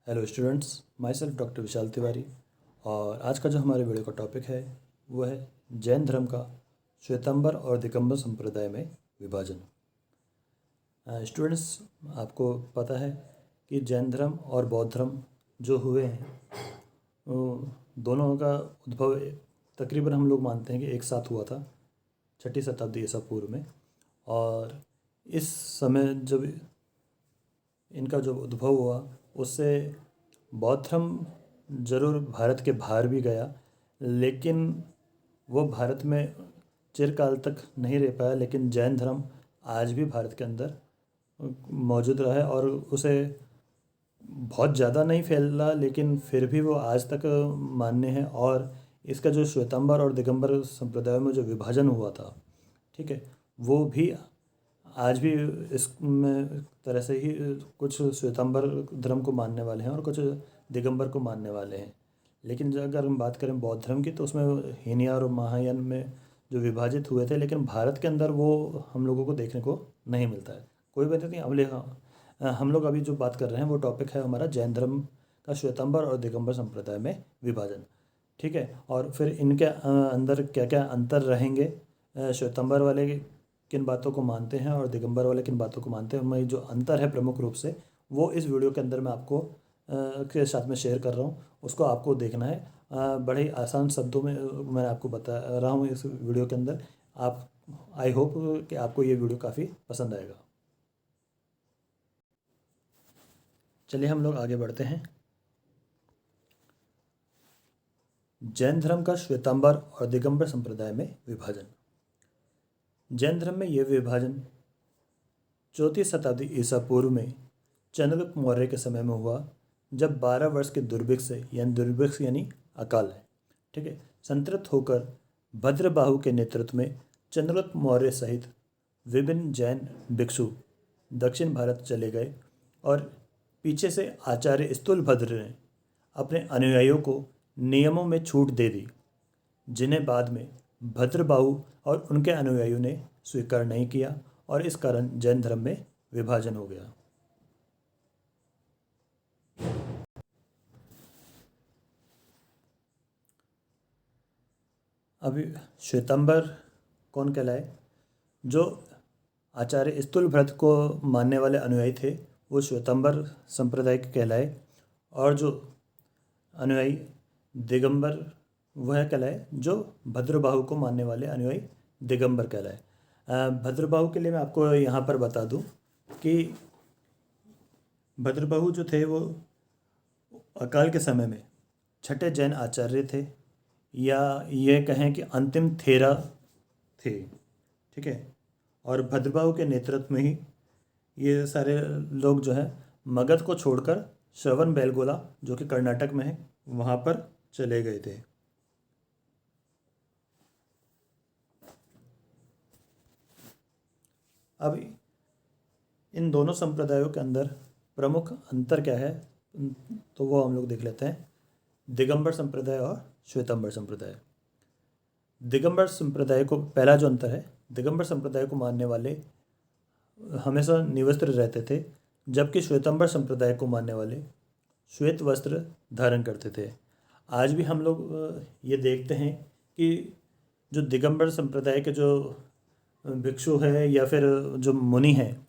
Hello students, myself doctor Vishal Tiwari. और आज का जो हमारे वीडियो का टॉपिक है वो है जैन धर्म का श्वेतांबर और दिगंबर संप्रदाय में विभाजन। स्टूडेंट्स, आपको पता है कि जैन धर्म और बौद्ध धर्म जो हुए हैं वो दोनों का उद्भव तकरीबन हम लोग मानते हैं कि एक साथ हुआ था 6ठी शताब्दी ईसा पूर्व में। और इस समय जब इनका जो उद्भव हुआ उससे बौद्ध धर्म ज़रूर भारत के बाहर भी गया, लेकिन वो भारत में चिरकाल तक नहीं रह पाया। लेकिन जैन धर्म आज भी भारत के अंदर मौजूद रहा है और उसे बहुत ज़्यादा नहीं फैला, लेकिन फिर भी वो आज तक मान्य है। और इसका जो श्वेतांबर और दिगंबर संप्रदायों में जो विभाजन हुआ था, ठीक है, वो भी आज भी इसमें तरह से ही कुछ श्वेतांबर धर्म को मानने वाले हैं और कुछ दिगंबर को मानने वाले हैं। लेकिन अगर हम बात करें बौद्ध धर्म की तो उसमें हीनयान और महायान में जो विभाजित हुए थे, लेकिन भारत के अंदर वो हम लोगों को देखने को नहीं मिलता है। कोई बात नहीं, अगले हम लोग अभी जो बात कर रहे हैं वो टॉपिक है हमारा जैन धर्म का श्वेतांबर और दिगंबर संप्रदाय में विभाजन, ठीक है। और फिर इनके अंदर क्या क्या अंतर रहेंगे, श्वेतांबर वाले किन बातों को मानते हैं और दिगंबर वाले किन बातों को मानते हैं, मैं जो अंतर है प्रमुख रूप से वो इस वीडियो के अंदर मैं आपको के साथ में शेयर कर रहा हूँ, उसको आपको देखना है। बड़े ही आसान शब्दों में मैं आपको बता रहा हूँ इस वीडियो के अंदर। आप आई होप कि आपको ये वीडियो काफ़ी पसंद आएगा। चलिए हम लोग आगे बढ़ते हैं। जैन धर्म का श्वेतांबर और दिगंबर संप्रदाय में विभाजन। जैन धर्म में यह विभाजन 4ठी शताब्दी ईसा पूर्व में चंद्रगुप्त मौर्य के समय में हुआ, जब 12 वर्ष के दुर्भिक्ष से दुर्भिक्ष यानी अकाल है, ठीक है, संतृप्त होकर भद्रबाहु के नेतृत्व में चंद्रगुप्त मौर्य सहित विभिन्न जैन भिक्षु दक्षिण भारत चले गए और पीछे से आचार्य स्थूलभद्र ने अपने अनुयायियों को नियमों में छूट दे दी, जिन्हें बाद में भद्रबाहु और उनके अनुयायियों ने स्वीकार नहीं किया, और इस कारण जैन धर्म में विभाजन हो गया। अभी श्वेतांबर कौन कहलाए? जो आचार्य स्थूलभद्र को मानने वाले अनुयायी थे वो श्वेतांबर संप्रदाय के कहलाए, और जो अनुयायी दिगंबर वह कहलाए जो भद्रबाहु को मानने वाले अनुयायी दिगंबर कहलाए। भद्रबाहु के लिए मैं आपको यहाँ पर बता दूँ कि भद्रबाहु जो थे वो अकाल के समय में छठे जैन आचार्य थे, या ये कहें कि अंतिम थेरा थे, ठीक है। और भद्रबाहु के नेतृत्व में ही ये सारे लोग जो है मगध को छोड़कर श्रवण बेलगोला जो कि कर्नाटक में है वहाँ पर चले गए थे। अब इन दोनों संप्रदायों के अंदर प्रमुख अंतर क्या है तो वो हम लोग देख लेते हैं। दिगंबर संप्रदाय और श्वेतांबर संप्रदाय। दिगंबर संप्रदाय को पहला जो अंतर है, दिगंबर संप्रदाय को मानने वाले हमेशा निवस्त्र रहते थे, जबकि श्वेतांबर संप्रदाय को मानने वाले श्वेत वस्त्र धारण करते थे। आज भी हम लोग ये देखते हैं कि जो दिगंबर संप्रदाय के जो भिक्षु है या फिर जो मुनि हैं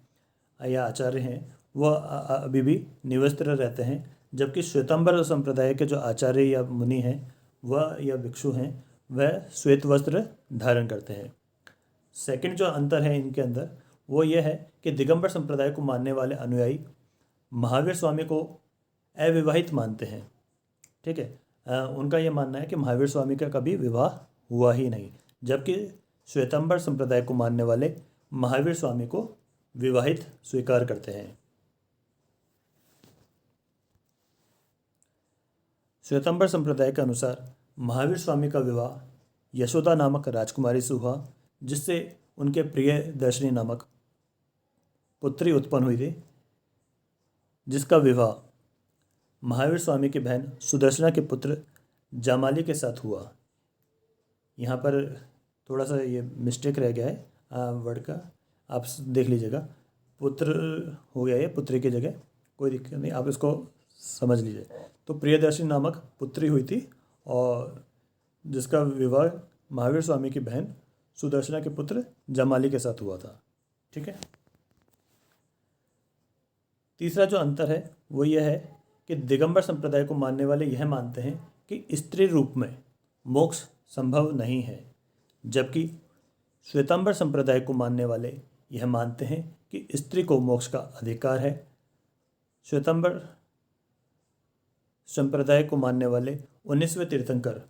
या आचार्य हैं वह अभी भी निवस्त्र रहते हैं, जबकि श्वेतांबर संप्रदाय के जो आचार्य या मुनि हैं वह या भिक्षु हैं वह श्वेत वस्त्र धारण करते हैं। सेकंड जो अंतर है इनके अंदर वो ये है कि दिगंबर संप्रदाय को मानने वाले अनुयायी महावीर स्वामी को अविवाहित मानते हैं, ठीक है। उनका ये मानना है कि महावीर स्वामी का कभी विवाह हुआ ही नहीं, जबकि श्वेतांबर संप्रदाय को मानने वाले महावीर स्वामी को विवाहित स्वीकार करते हैं। श्वेतांबर संप्रदाय के अनुसार महावीर स्वामी का विवाह यशोदा नामक राजकुमारी से हुआ, जिससे उनके प्रिय दर्शनी नामक पुत्री उत्पन्न हुई थी, जिसका विवाह महावीर स्वामी की बहन सुदर्शना के पुत्र जामाली के साथ हुआ। यहाँ पर थोड़ा सा ये मिस्टेक रह गया है वर्ड का, आप देख लीजिएगा। पुत्र हो गया ये पुत्री की जगह, कोई दिक्कत नहीं, आप इसको समझ लीजिए। तो प्रियदर्शनी नामक पुत्री हुई थी और जिसका विवाह महावीर स्वामी की बहन सुदर्शना के पुत्र जमाली के साथ हुआ था। ठीक है। तीसरा जो अंतर है वो यह है कि दिगंबर संप्रदाय को मानने वाले यह मानते हैं कि स्त्री रूप में मोक्ष संभव नहीं है, जबकि श्वेतांबर संप्रदाय को मानने वाले यह मानते हैं कि स्त्री को मोक्ष का अधिकार है। श्वेतांबर संप्रदाय को मानने वाले 19वें तीर्थंकर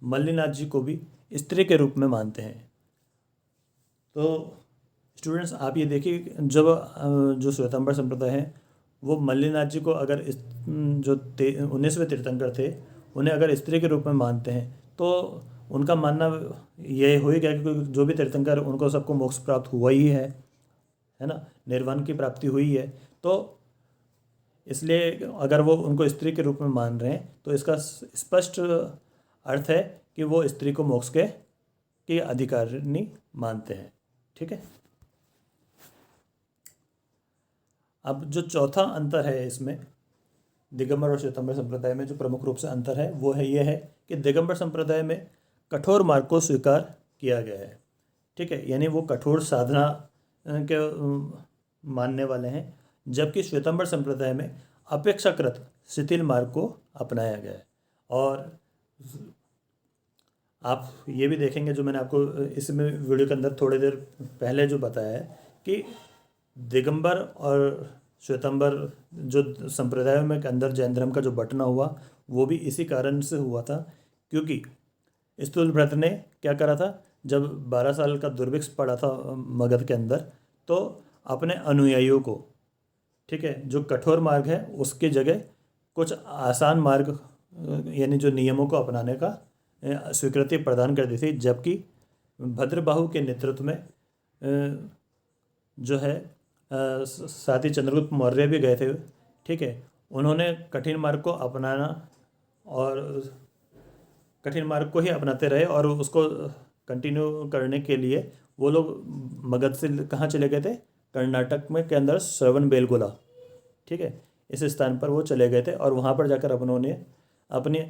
मल्लिनाथ जी को भी स्त्री के रूप में मानते हैं। तो स्टूडेंट्स आप ये देखिए, जब जो श्वेतांबर संप्रदाय है वो मल्लिनाथ जी को अगर जो 19वें तीर्थंकर थे उन्हें अगर स्त्री के रूप में मानते हैं तो उनका मानना ये हो ही गया कि जो भी तीर्थंकर उनको सबको मोक्ष प्राप्त हुआ ही है ना, निर्वाण की प्राप्ति हुई है। तो इसलिए अगर वो उनको स्त्री के रूप में मान रहे हैं तो इसका स्पष्ट अर्थ है कि वो स्त्री को मोक्ष के अधिकारिणी मानते हैं। ठीक है। अब जो चौथा अंतर है इसमें दिगंबर और श्वेतांबर संप्रदाय में, जो प्रमुख रूप से अंतर है वो है ये है कि दिगंबर संप्रदाय में कठोर मार्ग को स्वीकार किया गया है। ठीक है, यानी वो कठोर साधना के मानने वाले हैं, जबकि श्वेतांबर संप्रदाय में अपेक्षाकृत शिथिल मार्ग को अपनाया गया है। और आप ये भी देखेंगे, जो मैंने आपको इसमें वीडियो के अंदर थोड़ी देर पहले जो बताया है कि दिगंबर और श्वेतांबर जो संप्रदायों में के अंदर जैन धर्म का जो बंटना हुआ वो भी इसी कारण से हुआ था, क्योंकि स्थूलभ्रत ने क्या करा था, जब 12 साल का दुर्भिक्ष पड़ा था मगध के अंदर, तो अपने अनुयायियों को, ठीक है, जो कठोर मार्ग है उसकी जगह कुछ आसान मार्ग यानी जो नियमों को अपनाने का स्वीकृति प्रदान कर दी थी। जबकि भद्रबाहु के नेतृत्व में जो है साथ ही चंद्रगुप्त मौर्य भी गए थे। ठीक है, उन्होंने कठिन मार्ग को अपनाना और कठिन मार्ग को ही अपनाते रहे और उसको कंटिन्यू करने के लिए वो लोग मगध से कहाँ चले गए थे, कर्नाटक में के अंदर श्रवण बेलगोला, ठीक है, इस स्थान पर वो चले गए थे और वहाँ पर जाकर उन्होंने अपनी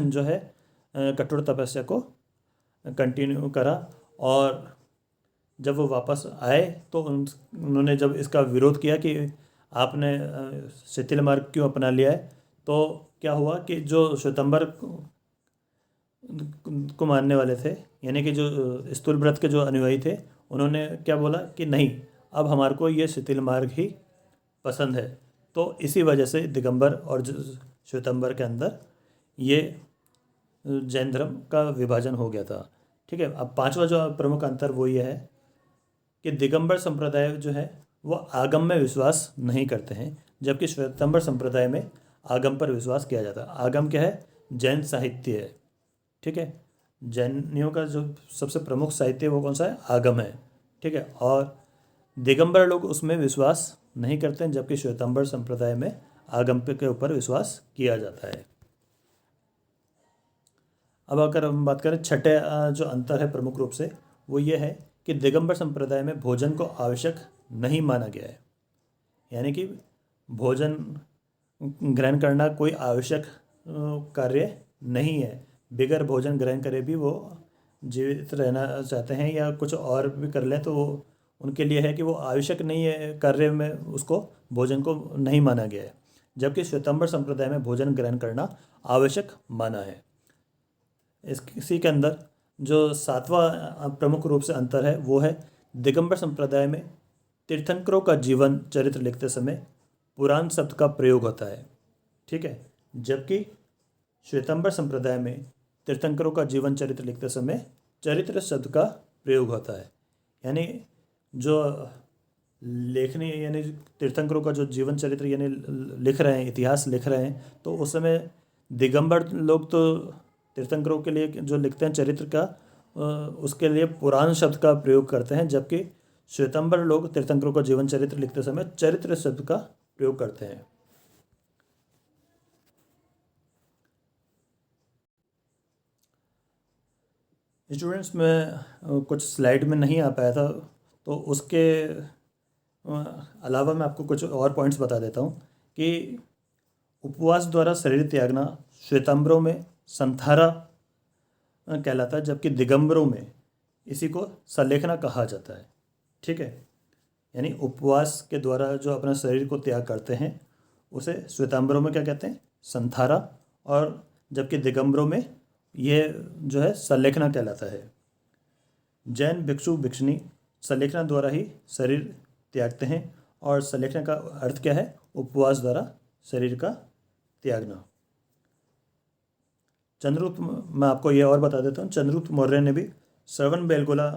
जो है कठोर तपस्या को कंटिन्यू करा। और जब वो वापस आए तो उन्होंने जब इसका विरोध किया कि आपने शिथिल मार्ग क्यों अपना लिया है, तो क्या हुआ कि जो श्वेतांबर को मानने वाले थे, यानी कि जो स्थूलभ्रत के जो अनुयायी थे, उन्होंने क्या बोला कि नहीं, अब हमारे को ये शिथिल मार्ग ही पसंद है। तो इसी वजह से दिगंबर और श्वेतांबर के अंदर ये जैन धर्म का विभाजन हो गया था। ठीक है। अब पांचवा जो प्रमुख अंतर वो ये है कि दिगंबर संप्रदाय जो है वो आगम में विश्वास नहीं करते हैं, जबकि श्वेतांबर संप्रदाय में आगम पर विश्वास किया जाता है। आगम क्या है? जैन साहित्य है। ठीक है, जैनियों का जो सबसे प्रमुख साहित्य वो कौन सा है? आगम है। ठीक है, और दिगंबर लोग उसमें विश्वास नहीं करते हैं, जबकि श्वेतांबर संप्रदाय में आगम के ऊपर विश्वास किया जाता है। अब अगर हम बात करें छठे जो अंतर है प्रमुख रूप से, वो ये है कि दिगंबर संप्रदाय में भोजन को आवश्यक नहीं माना गया है, यानी कि भोजन ग्रहण करना कोई आवश्यक कार्य नहीं है। बिगर भोजन ग्रहण करे भी वो जीवित रहना चाहते हैं या कुछ और भी कर लें तो वो उनके लिए है कि वो आवश्यक नहीं है कार्य में, उसको भोजन को नहीं माना गया है। जबकि श्वेतांबर संप्रदाय में भोजन ग्रहण करना आवश्यक माना है। इसी के अंदर जो सातवां प्रमुख रूप से अंतर है वो है दिगंबर संप्रदाय में तीर्थंकरों का जीवन चरित्र लिखते समय पुराण शब्द का प्रयोग होता है। ठीक है, जबकि श्वेतांबर संप्रदाय में तीर्थंकरों का जीवन चरित्र लिखते समय चरित्र शब्द का प्रयोग होता है। यानी जो लेखनी यानी तीर्थंकरों का जो जीवन चरित्र यानी लिख रहे हैं, इतिहास लिख रहे हैं, तो उस समय दिगंबर लोग तो तीर्थंकरों के लिए जो लिखते हैं चरित्र का, उसके लिए पुराण शब्द का प्रयोग करते हैं, जबकि श्वेतांबर लोग तीर्थंकरों का जीवन चरित्र लिखते समय चरित्र शब्द का प्रयोग करते हैं। स्टूडेंट्स, मैं कुछ स्लाइड में नहीं आ पाया था, तो उसके अलावा मैं आपको कुछ और पॉइंट्स बता देता हूँ कि उपवास द्वारा शरीर त्यागना श्वेतांबरों में संथारा कहलाता है, जबकि दिगंबरों में इसी को सलेखना कहा जाता है। ठीक है, यानी उपवास के द्वारा जो अपना शरीर को त्याग करते हैं उसे श्वेतांबरों में क्या कहते हैं, संथारा, और जबकि दिगंबरों में ये जो है सलेखना कहलाता है। जैन भिक्षु भिक्षुणी सलेखना द्वारा ही शरीर त्यागते हैं, और सलेखना का अर्थ क्या है, उपवास द्वारा शरीर का त्यागना। चंद्रगुप्त, मैं आपको ये और बता देता हूँ, चंद्रगुप्त मौर्य ने भी श्रवण बेलगोला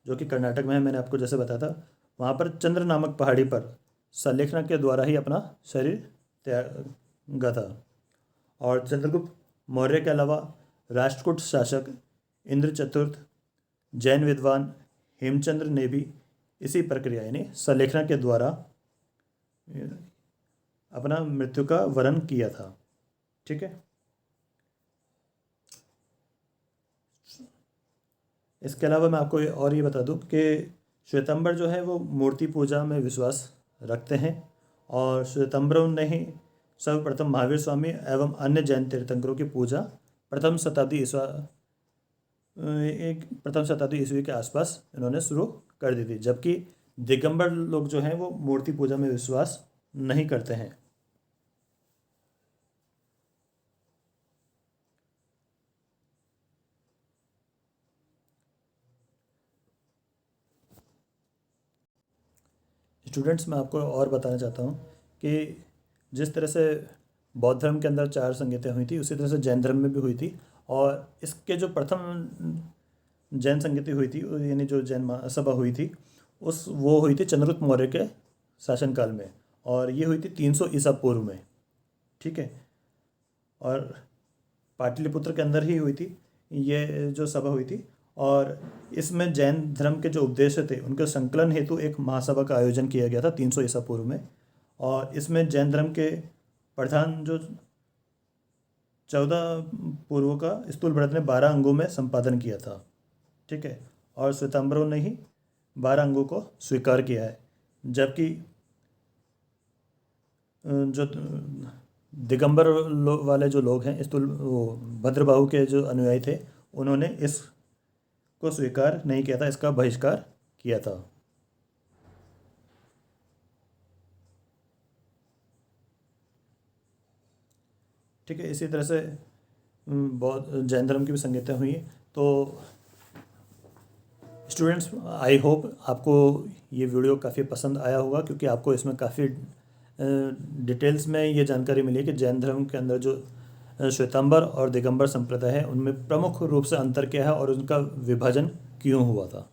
जो कि कर्नाटक में है, मैंने आपको जैसे बताया था, वहाँ पर चंद्र नामक पहाड़ी पर सलेखना के द्वारा ही अपना शरीर त्यागा था। और चंद्रगुप्त मौर्य के अलावा राष्ट्रकूट शासक इंद्र चतुर्थ, जैन विद्वान हेमचंद्र ने भी इसी प्रक्रिया यानी सलेखना के द्वारा अपना मृत्यु का वरण किया था। ठीक है, इसके अलावा मैं आपको और ये बता दूं कि श्वेतांबर जो है वो मूर्ति पूजा में विश्वास रखते हैं, और श्वेतांबरों ने ही सर्वप्रथम महावीर स्वामी एवं अन्य जैन तीर्थंकरों की पूजा प्रथम शताब्दी ईस्वी के आसपास इन्होंने शुरू कर दी थी, जबकि दिगंबर लोग जो हैं वो मूर्ति पूजा में विश्वास नहीं करते हैं। स्टूडेंट्स, मैं आपको और बताना चाहता हूँ कि जिस तरह से बौद्ध धर्म के अंदर 4 संहिताएं हुई थी, उसी तरह से जैन धर्म में भी हुई थी, और इसके जो प्रथम जैन संहिता हुई थी यानी जो जैन महासभा हुई थी वो हुई थी चंद्रगुप्त मौर्य के शासनकाल में, और ये हुई थी 300 ईसा पूर्व में। ठीक है, और पाटलिपुत्र के अंदर ही हुई थी ये जो सभा हुई थी, और इसमें जैन धर्म के जो उपदेश थे उनके संकलन हेतु एक महासभा का आयोजन किया गया था 300 ईसा पूर्व में, और इसमें जैन धर्म के प्रधान जो 14 पूर्व का स्थूलभरत ने 12 अंगों में संपादन किया था। ठीक है, और श्वेतांबरों ने ही 12 अंगों को स्वीकार किया है, जबकि जो दिगंबर वाले जो लोग हैं स्थूल वो भद्रबाहु के जो अनुयायी थे, उन्होंने इस को स्वीकार नहीं किया था, इसका बहिष्कार किया था। ठीक है, इसी तरह से बहुत जैन धर्म की भी संहिताएं हुई। तो स्टूडेंट्स, आई होप आपको ये वीडियो काफ़ी पसंद आया होगा, क्योंकि आपको इसमें काफ़ी डिटेल्स में ये जानकारी मिली है कि जैन धर्म के अंदर जो श्वेतांबर और दिगंबर संप्रदाय है उनमें प्रमुख रूप से अंतर क्या है और उनका विभाजन क्यों हुआ था।